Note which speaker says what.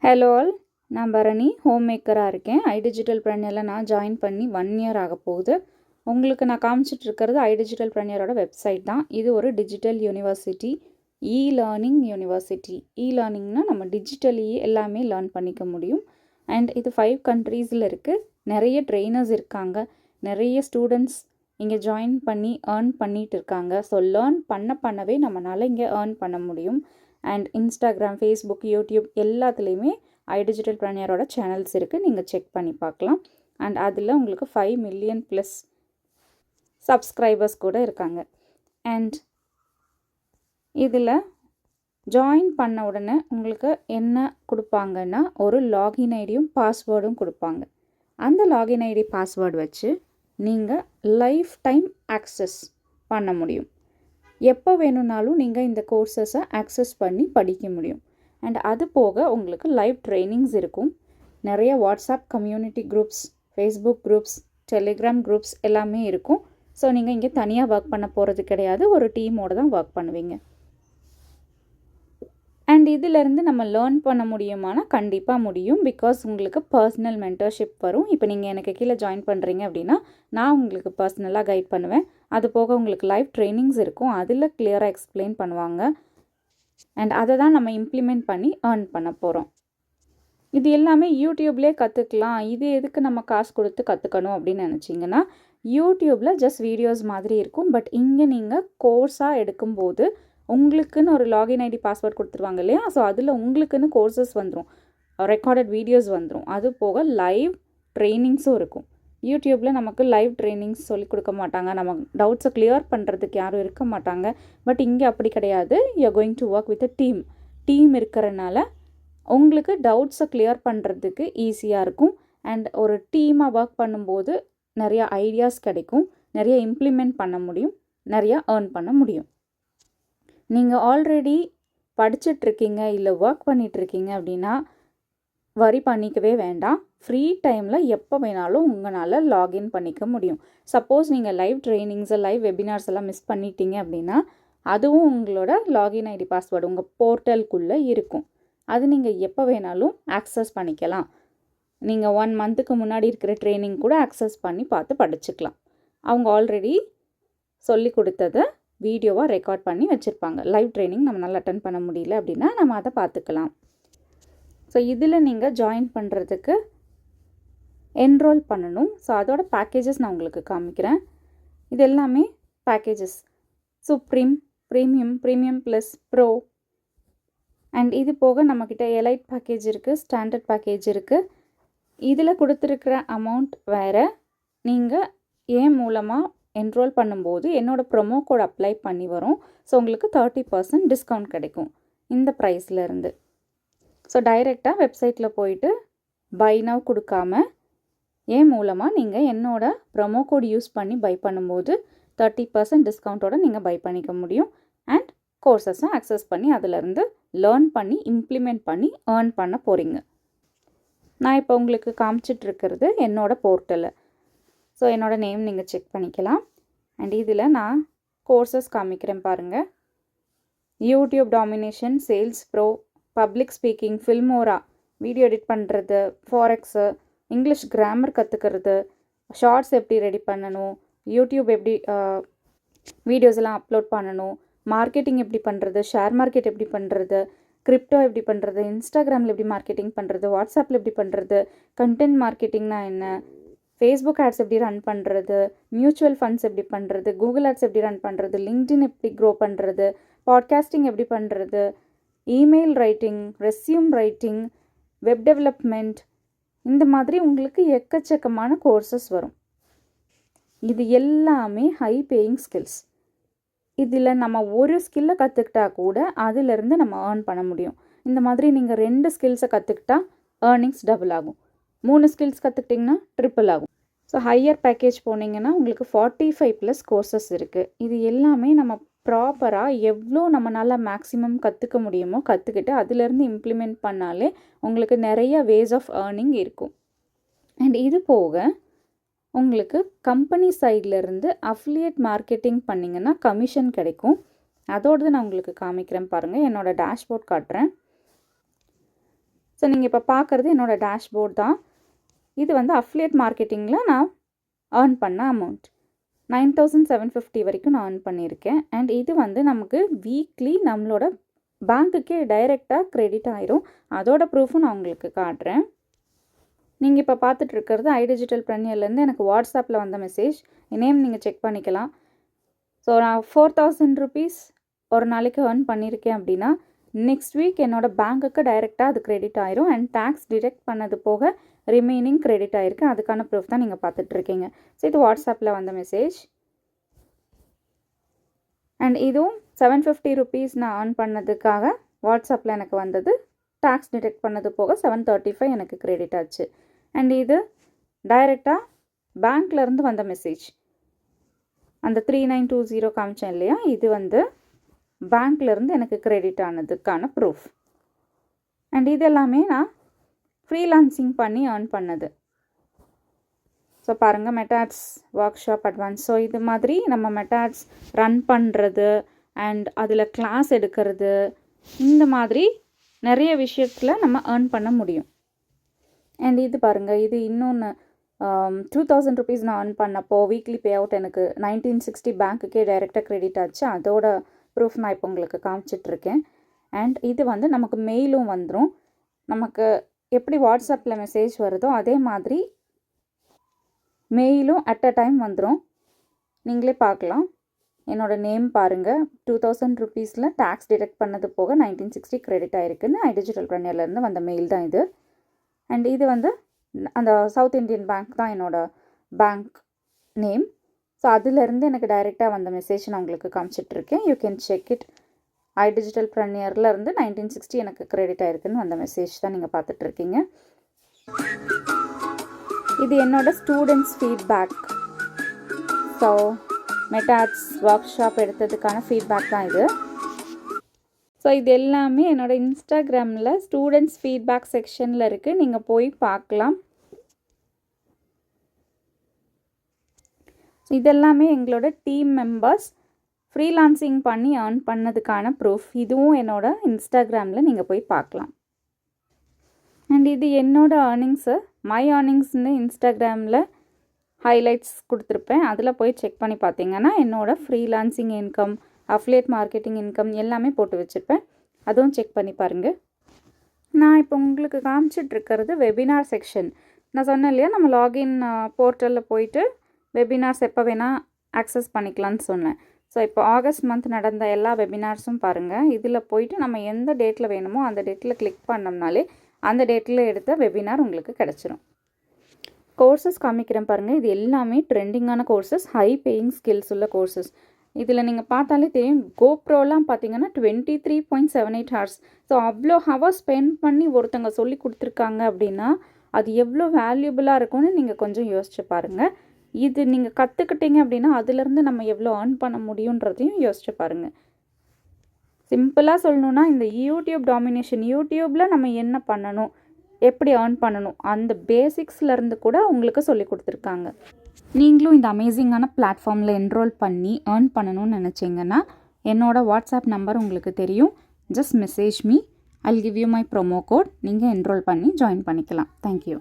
Speaker 1: Hello all, நான் Bharani home மேக்கராக இருக்கேன். Digital ப்ரனியரில் நான் ஜாயின் பண்ணி 1 இயர் ஆக போகுது. உங்களுக்கு நான் காமிச்சிட்ருக்கிறது டிஜிட்டல் ப்ரனியரோட வெப்சைட் தான். இது ஒரு டிஜிட்டல் யூனிவர்சிட்டி, லேர்னிங் யூனிவர்சிட்டி. லேர்னிங்னா நம்ம டிஜிட்டலி எல்லாமே லேர்ன் பண்ணிக்க முடியும். அண்ட் இது 5 கண்ட்ரீஸில் இருக்குது. நிறைய ட்ரெயினர்ஸ் இருக்காங்க, நிறைய ஸ்டூடெண்ட்ஸ் இங்கே ஜாயின் பண்ணி ஏர்ன் பண்ணிகிட்டு இருக்காங்க. ஸோ லேர்ன் பண்ணவே நம்மளால் இங்கே ஏர்ன் பண்ண முடியும். அண்ட் இன்ஸ்டாகிராம், ஃபேஸ்புக், யூடியூப் எல்லாத்துலேயுமே டிஜிட்டல் ப்ரனியரோட சேனல்ஸ் இருக்குது. நீங்கள் செக் பண்ணி பார்க்கலாம். அண்ட் அதில் உங்களுக்கு 5 மில்லியன் ப்ளஸ் சப்ஸ்கிரைபர்ஸ் கூட இருக்காங்க. அண்ட் இதில் ஜாயின் பண்ண உடனே உங்களுக்கு என்ன கொடுப்பாங்கன்னா, ஒரு லாகின் ஐடியும் பாஸ்வேர்டும் கொடுப்பாங்க. அந்த லாகின் ஐடி பாஸ்வேர்டு வச்சு நீங்கள் லைஃப் டைம் ஆக்சஸ் பண்ண முடியும். எப்போ வேணும்னாலும் நீங்கள் இந்த கோர்சஸை ஆக்சஸ் பண்ணி படிக்க முடியும். அண்ட் அது போக உங்களுக்கு லைவ் ட்ரைனிங்ஸ் இருக்கும். நிறைய WhatsApp community groups, Facebook groups, Telegram groups எல்லாமே இருக்கும். ஸோ நீங்கள் இங்கே தனியாக ஒர்க் பண்ண போகிறது கிடையாது, ஒரு டீமோடு தான் ஒர்க் பண்ணுவீங்க. அண்ட் இதிலேருந்து நம்ம லேர்ன் பண்ண முடியுமானா கண்டிப்பாக முடியும். பிகாஸ் உங்களுக்கு பர்சனல் மென்டர்ஷிப் வரும். இப்போ நீங்கள் எனக்கு கீழே ஜாயின் பண்ணுறீங்க அப்படின்னா நான் உங்களுக்கு பர்சனலாக கைட் பண்ணுவேன். அது போக உங்களுக்கு லைவ் ட்ரைனிங்ஸ் இருக்கும், அதில் கிளியராக எக்ஸ்பிளைன் பண்ணுவாங்க. அண்ட் அதை தான் நம்ம இம்ப்ளிமெண்ட் பண்ணி ஏர்ன் பண்ண போகிறோம். இது எல்லாமே யூடியூப்லேயே கற்றுக்கலாம். இது எதுக்கு நம்ம காசு கொடுத்து கற்றுக்கணும் அப்படின்னு நினச்சிங்கன்னா, யூடியூப்பில் ஜஸ்ட் வீடியோஸ் மாதிரி இருக்கும். பட் இங்கே நீங்கள் கோர்ஸாக எடுக்கும்போது உங்களுக்குன்னு ஒரு லாகின் ஐடி பாஸ்வேர்ட் கொடுத்துருவாங்க இல்லையா? ஸோ அதில் உங்களுக்குன்னு கோர்சஸ் வந்துடும், ரெக்கார்டட் வீடியோஸ் வந்துடும். அது போக லைவ் ட்ரைனிங்ஸும் இருக்கும். யூடியூப்பில் நமக்கு லைவ் ட்ரைனிங்ஸ் சொல்லிக் கொடுக்க மாட்டாங்க, நம்ம டவுட்ஸை கிளியர் பண்ணுறதுக்கு யாரும் இருக்க மாட்டாங்க. பட் இங்கே அப்படி கிடையாது. You are going to work with a team இருக்கிறனால உங்களுக்கு டவுட்ஸை கிளியர் பண்ணுறதுக்கு ஈஸியாக இருக்கும். அண்ட் ஒரு டீமாக ஒர்க் பண்ணும்போது நிறையா ஐடியாஸ் கிடைக்கும், நிறைய இம்ப்ளிமெண்ட் பண்ண முடியும், நிறையா ஏர்ன் பண்ண முடியும். நீங்கள் ஆல்ரெடி படிச்சிட்ருக்கீங்க இல்லை ஒர்க் பண்ணிகிட்ருக்கீங்க அப்படின்னா வரி பண்ணிக்கவே வேண்டாம். ஃப்ரீ டைமில் எப்போ வேணாலும் உங்களால் லாகின் பண்ணிக்க முடியும். சப்போஸ் நீங்கள் லைவ் ட்ரைனிங்ஸு, லைவ் வெபினார்ஸ் எல்லாம் மிஸ் பண்ணிட்டீங்க அப்படின்னா அதுவும் உங்களோட லாகின் ஐடி பாஸ்வேர்டு உங்கள் போர்ட்டலுக்குள்ளே இருக்கும். அது நீங்கள் எப்போ வேணாலும் ஆக்சஸ் பண்ணிக்கலாம். நீங்கள் 1 மந்த்துக்கு முன்னாடி இருக்கிற ட்ரைனிங் கூட ஆக்சஸ் பண்ணி பார்த்து படிச்சுக்கலாம். அவங்க ஆல்ரெடி சொல்லி கொடுத்ததை வீடியோவாக ரெக்கார்ட் பண்ணி வச்சுருப்பாங்க. லைவ் ட்ரைனிங் நம்மளால் அட்டன் பண்ண முடியல அப்படின்னா நம்ம அதை பார்த்துக்கலாம். ஸோ இதில் நீங்கள் ஜாயின் பண்ணுறதுக்கு என்ரோல் பண்ணணும். ஸோ அதோட பேக்கேஜஸ் நான் உங்களுக்கு காமிக்கிறேன். இது எல்லாமே packages supreme, premium plus, bro. And இது போக நம்மக்கிட்ட எலைட் பேக்கேஜ் இருக்குது, ஸ்டாண்டர்ட் பேக்கேஜ் இருக்குது. இதில் கொடுத்துருக்கிற அமௌண்ட் வேறு. நீங்கள் ஏன் மூலமாக என்ரோல் பண்ணும்போது என்னோடய ப்ரொமோ கோட் அப்ளை பண்ணி வரும். ஸோ உங்களுக்கு 30% டிஸ்கவுண்ட் கிடைக்கும் இந்த ப்ரைஸ்லேருந்து. ஸோ டைரெக்டாக வெப்சைட்டில் போயிட்டு பை நவ் கொடுக்காம என் மூலமாக நீங்கள் என்னோடய ப்ரொமோ கோட் யூஸ் பண்ணி பை பண்ணும்போது 30% டிஸ்கவுண்ட்டோடு நீங்கள் பை பண்ணிக்க முடியும். அண்ட் கோர்சஸும் ஆக்சஸ் பண்ணி அதிலேருந்து லேர்ன் பண்ணி இம்ப்ளிமெண்ட் பண்ணி ஏர்ன் பண்ண போகிறீங்க. நான் இப்போ உங்களுக்கு காமிச்சிட்ருக்கிறது என்னோடய போர்ட்டலு. ஸோ என்னோடய நேம் நீங்கள் செக் பண்ணிக்கலாம். அண்ட் இதில் நான் கோர்சஸ் காமிக்கிறேன் பாருங்கள். YouTube domination, sales bro, public speaking, Filmora, video edit பண்ணுறது, ஃபாரெக்ஸு, இங்கிலீஷ் கிராமர் கற்றுக்கிறது, ஷார்ட்ஸ் எப்படி ரெடி பண்ணணும், யூடியூப் எப்படி வீடியோஸ் எல்லாம் அப்லோட் பண்ணணும், மார்க்கெட்டிங் எப்படி பண்ணுறது, ஷேர் மார்க்கெட் எப்படி பண்ணுறது, கிரிப்டோ எப்படி பண்ணுறது, இன்ஸ்டாகிராமில் எப்படி மார்க்கெட்டிங் பண்ணுறது, வாட்ஸ்அப்பில் எப்படி பண்ணுறது, கண்டென்ட் மார்க்கெட்டிங்னா என்ன, ஃபேஸ்புக் ஆட்ஸ் எப்படி ரன் பண்ணுறது, மியூச்சுவல் ஃபண்ட்ஸ் எப்படி பண்ணுறது, கூகுள் ஆட்ஸ் எப்படி ரன் பண்ணுறது, லிங்க்டின் எப்படி க்ரோ பண்ணுறது, பாட்காஸ்டிங் எப்படி பண்ணுறது, email writing, resume writing, web development, இந்த மாதிரி உங்களுக்கு எக்கச்சக்கமான கோர்சஸ் வரும். இது எல்லாமே ஹை பேயிங் ஸ்கில்ஸ். இதில் நம்ம ஒரு ஸ்கில்லை கற்றுக்கிட்டா கூட அதிலிருந்து நம்ம ஏர்ன் பண்ண முடியும். இந்த மாதிரி நீங்கள் 2 ஸ்கில்ஸை கற்றுக்கிட்டா ஏர்னிங்ஸ் டபுள் ஆகும். 3 ஸ்கில்ஸ் கற்றுக்கிட்டிங்கன்னா ட்ரிப்பிள் ஆகும். ஸோ ஹையர் பேக்கேஜ் போனீங்கன்னா உங்களுக்கு 45+ கோர்சஸ் இருக்குது. இது எல்லாமே நம்ம ப்ராப்பராக எவ்வளோ நம்மளால் மேக்ஸிமம் கற்றுக்க முடியுமோ கற்றுக்கிட்டு அதிலேருந்து இம்ப்ளிமெண்ட் பண்ணாலே உங்களுக்கு நிறைய வேஸ் ஆஃப் ஏர்னிங் இருக்கும். அண்ட் இது போக உங்களுக்கு கம்பெனி சைட்லேருந்து அஃபிலியேட் மார்க்கெட்டிங் பண்ணிங்கன்னா கமிஷன் கிடைக்கும். அதோடு நான் உங்களுக்கு காமிக்கிறேன் பாருங்கள். என்னோடய டேஷ்போர்ட் காட்டுறேன். ஸோ நீங்கள் இப்போ பார்க்குறது என்னோடய டேஷ்போர்ட் தான். இது வந்து அஃபிலியேட் மார்க்கெட்டிங்கில் நான் ஏர்ன் பண்ண அமௌண்ட் 9750 வரைக்கும் நான் ஏர்ன் பண்ணியிருக்கேன். அண்ட் இது வந்து நமக்கு வீக்லி நம்மளோட பேங்க்குக்கே டைரெக்டாக க்ரெடிட் ஆயிரும். அதோட ப்ரூஃபும் நான் உங்களுக்கு காட்டுறேன். நீங்கள் இப்போ பார்த்துட்ருக்கிறது iDigital Preneur எனக்கு வாட்ஸ்அப்பில் வந்த மெசேஜ். நேம் நீங்கள் செக் பண்ணிக்கலாம். ஸோ நான் 4000 ருபீஸ் ஒரு நாளைக்கு ஏர்ன் பண்ணியிருக்கேன் அப்படின்னா நெக்ஸ்ட் வீக் என்னோடய பேங்க்குக்கு டைரெக்டாக அது க்ரெடிட் ஆயிரும். அண்ட் டேக்ஸ் டிடெக்ட் பண்ணது போக ரிமைனிங் க்ரெடிட் ஆகிருக்கு. அதுக்கான ப்ரூஃப் தான் நீங்கள் பார்த்துட்ருக்கீங்க. ஸோ இது வாட்ஸ்அப்பில் வந்த மெசேஜ். அண்ட் இதுவும் 750 ருபீஸ் நான் ஏர்ன் பண்ணதுக்காக வாட்ஸ்அப்பில் எனக்கு வந்தது. டேக்ஸ் டிடெக்ட் பண்ணது போக 735 எனக்கு க்ரெடிட் ஆச்சு. அண்ட் இது டைரெக்டாக பேங்க்லேருந்து வந்த மெசேஜ். அந்த 3920 காமிச்சேன் இல்லையா, இது வந்து பேங்க்லேருந்து எனக்கு க்ரெடிட் ஆனதுக்கான ப்ரூஃப். அண்ட் இது எல்லாமே நான் ஃப்ரீலான்சிங் பண்ணி ஏர்ன் பண்ணது. ஸோ பாருங்கள், மெட்டாட்ஸ் ஒர்க் ஷாப் அட்வான்ஸ். ஸோ இது மாதிரி நம்ம மெட்டாட்ஸ் ரன் பண்ணுறது அண்ட் அதில் கிளாஸ் எடுக்கிறது, இந்த மாதிரி நிறைய விஷயத்தில் நம்ம ஏர்ன் பண்ண முடியும். அண்ட் இது பாருங்கள், இது இன்னொன்று 2000 ருபீஸ் நான் ஏர்ன் பண்ணப்போ வீக்லி பே அவுட் எனக்கு 1960 பேங்க்குக்கே டைரெக்டாக க்ரெடிட் ஆச்சு. அதோட ப்ரூஃப் நான் இப்போ உங்களுக்கு காமிச்சிட்ருக்கேன். அண்ட் இது வந்து நமக்கு மெயிலும் வந்துடும். நமக்கு எப்படி வாட்ஸ்அப்பில் மெசேஜ் வருதோ அதே மாதிரி மெயிலும் அட் அ டைம் வந்துடும். நீங்களே பார்க்கலாம். என்னோடய நேம் பாருங்கள், 2000 ருபீஸில் டேக்ஸ் டிடெக்ட் பண்ணது போக 1960 க்ரெடிட் ஆகிருக்குன்னு iDigital Preneurலேருந்து வந்த மெயில் தான் இது. அண்ட் இது வந்து அந்த சவுத் இண்டியன் பேங்க் தான் என்னோடய பேங்க் நேம். ஸோ அதிலேருந்து எனக்கு டைரெக்டாக வந்த மெசேஜ் நான் உங்களுக்கு காமிச்சிட்ருக்கேன். You can check it. iDigital Preneurலேருந்து 1960 எனக்கு க்ரெடிட் ஆகிருக்குன்னு வந்த மெசேஜ் தான் நீங்கள் பார்த்துட்ருக்கீங்க. இது என்னோடய students feedback. So Meta ads workshop எடுத்ததுக்கான ஃபீட்பேக் தான் இது. ஸோ இது எல்லாமே என்னோடய இன்ஸ்டாகிராமில் ஸ்டூடெண்ட்ஸ் ஃபீட்பேக் செக்ஷனில் இருக்குது. நீங்கள் போய் பார்க்கலாம். இதெல்லாமே எங்களோட டீம் மெம்பர்ஸ் ஃப்ரீலான்சிங் பண்ணி ஏர்ன் பண்ணதுக்கான ப்ரூஃப். இதுவும் என்னோடய இன்ஸ்டாகிராமில் நீங்கள் போய் பார்க்கலாம். அண்ட் இது என்னோடய ஏர்னிங்ஸு, மை ஏர்னிங்ஸ்னு இன்ஸ்டாகிராமில் ஹைலைட்ஸ் கொடுத்துருப்பேன். அதில் போய் செக் பண்ணி பார்த்தீங்கன்னா என்னோடய freelancing income, affiliate marketing income எல்லாமே போட்டு வச்சுருப்பேன். அதுவும் செக் பண்ணி பாருங்கள். நான் இப்போ உங்களுக்கு காமிச்சிட்ருக்கிறது வெபினார் செக்ஷன். நான் சொன்னேன் இல்லையா, நம்ம லாகின் போர்ட்டலில் போயிட்டு வெபினார்ஸ் எப்போ வேணால் ஆக்சஸ் பண்ணிக்கலான்னு சொன்னேன். ஸோ இப்போ ஆகஸ்ட் மந்த் நடந்த எல்லா வெபினார்ஸும் பாருங்கள். இதில் போயிட்டு நம்ம எந்த டேட்டில் வேணுமோ அந்த டேட்டில் கிளிக் பண்ணோம்னாலே அந்த டேட்டில் எடுத்த வெபினார் உங்களுக்கு கிடச்சிரும். கோர்சஸ் காமிக்கிறேன் பாருங்கள். இது எல்லாமே ட்ரெண்டிங்கான கோர்சஸ், ஹை பேயிங் ஸ்கில்ஸ் உள்ள கோர்சஸ். இதில் நீங்கள் பார்த்தாலே தெரியும், கோப்ரோலாம் பார்த்தீங்கன்னா 23.78 ஹவர்ஸ். ஸோ அவ்வளோ ஹவர்ஸ் ஸ்பெண்ட் பண்ணி ஒருத்தங்க சொல்லி கொடுத்துருக்காங்க அப்படின்னா அது எவ்வளோ வேல்யூபிளாக இருக்கும்னு நீங்கள் கொஞ்சம் யோசிச்சு பாருங்கள். இது நீங்கள் கற்றுக்கிட்டீங்க அப்படின்னா அதுலேருந்து நம்ம எவ்வளோ ஏர்ன் பண்ண முடியுன்றதையும் யோசிச்சு பாருங்கள். சிம்பிளாக சொல்லணுன்னா இந்த யூடியூப் டாமினேஷன், யூடியூப்பில் நம்ம என்ன பண்ணணும், எப்படி ஏர்ன் பண்ணணும், அந்த பேசிக்ஸ்லேருந்து கூட உங்களுக்கு சொல்லி கொடுத்துருக்காங்க. நீங்களும் இந்த அமேசிங்கான பிளாட்ஃபார்மில் என்ரோல் பண்ணி ஏர்ன் பண்ணணும்னு நினச்சிங்கன்னா என்னோடய வாட்ஸ்அப் நம்பர் உங்களுக்கு தெரியும். Just message me, I'll give you my promo code. நீங்கள் என்ரோல் பண்ணி ஜாயின் பண்ணிக்கலாம். தேங்க்யூ.